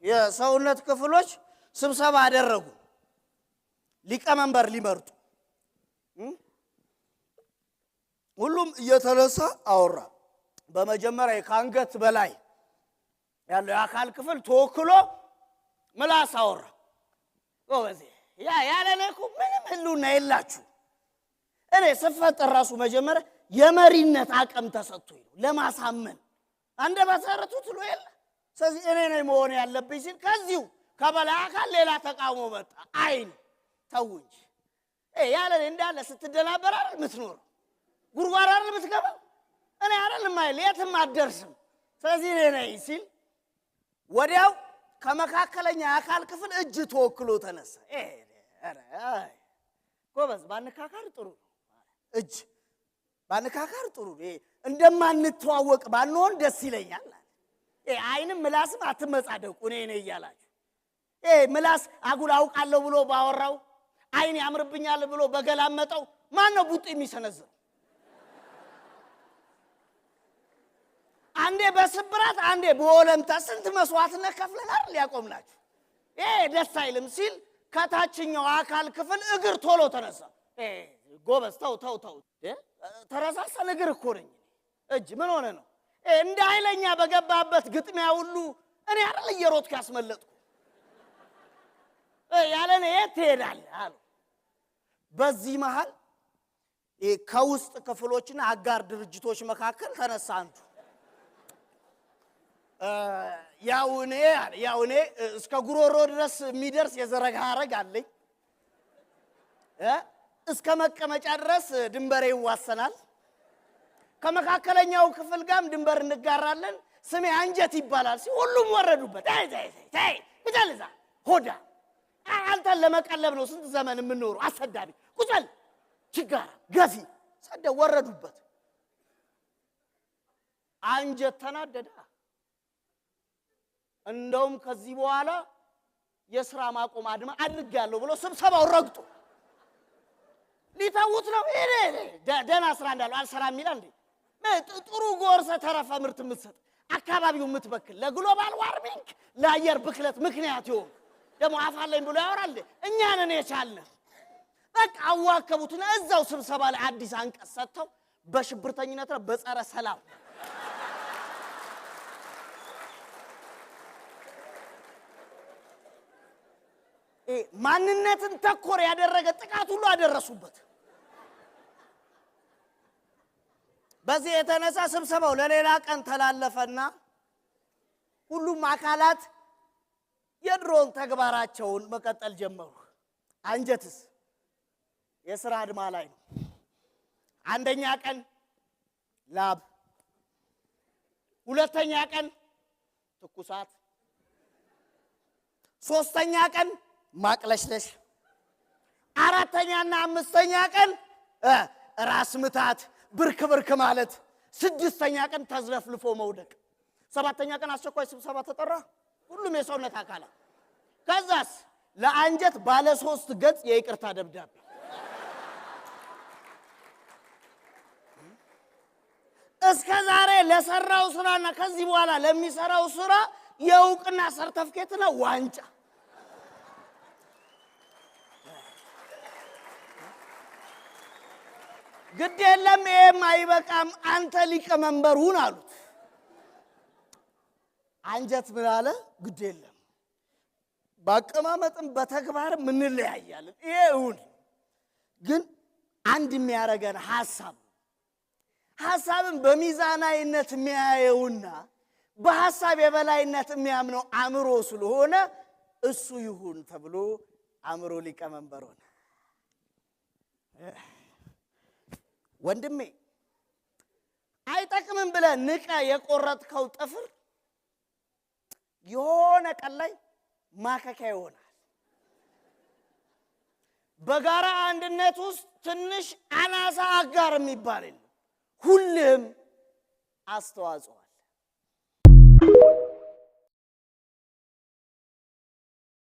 የሰውነት ክፍሎች ስብሰባ አደረጉ ሊቀመንበር ሊመርጡ ሁሉም እየተነሳ አወራ በመጀመሪያ ከአንገት በላይ ያለው የአካል ክፍል ተወክሎ ምላስ አወራ ጎበዜ ያለነኩ ምንም ህሉና የላችሁ እኔ ስፈጠር ራሱ መጀመሪያ የመሪነት አቅም ተሰጥቶኝ ነው ለማሳመን አንደ መሰረቱ ትሎ የለ ስለዚህ እኔ ነኝ መሆን ያለብኝ ሲል ከዚሁ ከበላይ አካል ሌላ ተቃውሞ መጣ አይን ተውንጂ ያለኔ እንዳለ ስትደናበር አይደል ምትኖር ጉርጓር አይደል ምትገባ እኔ አይደል ማይል የትም አደርስም ስለዚህ እኔ ነኝ ሲል ወዲያው ከመካከለኛ አካል ክፍል እጅ ተወክሎ ተነሳ ጎበዝ ባንካካር ጥሩ እጅ ባንካካር ጥሩ እንደማንተዋወቅ ባንሆን ደስ ይለኛል አይንም ምላስም አትመጻደቁ እኔ ነኝ ይያላችሁ ምላስ አጉል አውቃለሁ ብሎ ባወራው አይን ያምርብኛል ብሎ በገላመጠው ማን ነው ቡጥ የሚሰነዘው አንዴ በስብራት አንዴ በወለምታ ስንት መስዋዕትነት ከፍለናል ሊያቆምላችሁ ደስ አይልም ሲል ከታችኛው አካል ክፍል እግር ቶሎ ተነሳ ጎበዝ ተው ተረሳሰን እግር እኮ ነኝ እጅ ምን ሆነ ነው እንደ ኃይለኛ በገባበት ግጥሚያ ሁሉ እኔ አይደል እየሮጥኩ ያስመለጥኩ ያለኔ ትሄዳል አሉ በዚህ መሃል ከውስጥ ክፍሎችና አጋር ድርጅቶች መካከል ተነሳ አንዱ ያውኔ እስከ ጉሮሮ ድረስ የሚደርስ የዘረጋረግ አለኝ እስከ መቀመጫ ድረስ ድንበሬ ይዋሰናል ከመካከለኛው ክፍል ጋርም ድንበር እንጋራለን ስሜ አንጀት ይባላል ሁሉም ወረዱበት ታይ ይደልዛ ሆዳ አንተን ለመቀለብ ነው ስንት ዘመን የምንኖር አሰዳቢ ቁጭል ችጋራ ገፊ ሰደ ወረዱበት አንጀት ተናደደ እንደውም ከዚህ በኋላ የሥራ ማቆም አድማ አድርጋለሁ ብሎ ስብሰባው ረግጦ ሊታውት ነው ደና ስራ እንዳለው አልሰራም ይላል እንዴ ጥሩ ጎርሰ ተረፈ ምርት ምትሰጥ አካባቢው ምትበክል ለግሎባል ዋርሚንግ ለአየር ብክለት ምክንያት ይሆን ደሞ አፋለኝ ብሎ ያወራል እኛን የቻልነው በቃ አዋከቡትና እዛው ስብሰባ ላይ አዲስ አንቀጽ ሰጥተው በሽብርተኝነት ነው በጸረ ሰላም ማንነትን ተኮር ያደረገ ጥቃት ሁሉ አደረሱበት በዚህ የተነሳ ስብሰባው ለሌላ ቀን ተላለፈና ሁሉም አካላት የድሮን ተግባራቸውን መቀጠል ጀመሩ አንጀትስ የሥራ አድማ ላይ ነው አንደኛ ቀን ላብ ሁለተኛ ቀን ትኩሳት ሶስተኛ ቀን ማቅለሽለሽ አራተኛና አምስተኛ ቀን ራስ ምታት ብርክ ማለት ስድስተኛ ቀን ተዝለፍልፎ መውደቅ ሰባተኛ ቀን አስቸኳይ ስብሰባ ተጠራ ሁሉም የሰውነት አካላት ከዛስ ለአንጀት ባለ 3 ገጽ የይቅርታ ደብዳቤ እስከ ዛሬ ለሰራው ስራና ከዚህ በኋላ ለሚሰራው ስራ የውቅና ሰርተፍኬትና ዋንጫ ግድ የለም አይበቃም አንተ ሊቀመንበር ሁን አሉት አንጀት ምን አለ ግድ የለም ባቀማመጥም በተግባር ምን ለያያለን ይሁን ግን አንድ የሚያረጋን ሐሳብን በሚዛናዊነት የሚያየውና በሐሳብ የበላይነት የሚያምነው አእምሮ ስለሆነ እሱ ይሁን ተብሎ አእምሮ ሊቀመንበር ሆነ ወንድሜ አይጠቅምም ብለ ንቀ የቆረጥከው ጥፍር የሆነ ቀን ላይ ማከካ ይሆናል በጋራ አንድነት ውስጥ ትንሽ አናሳ አጋር የሚባል ሁሉም አስተዋጽኦ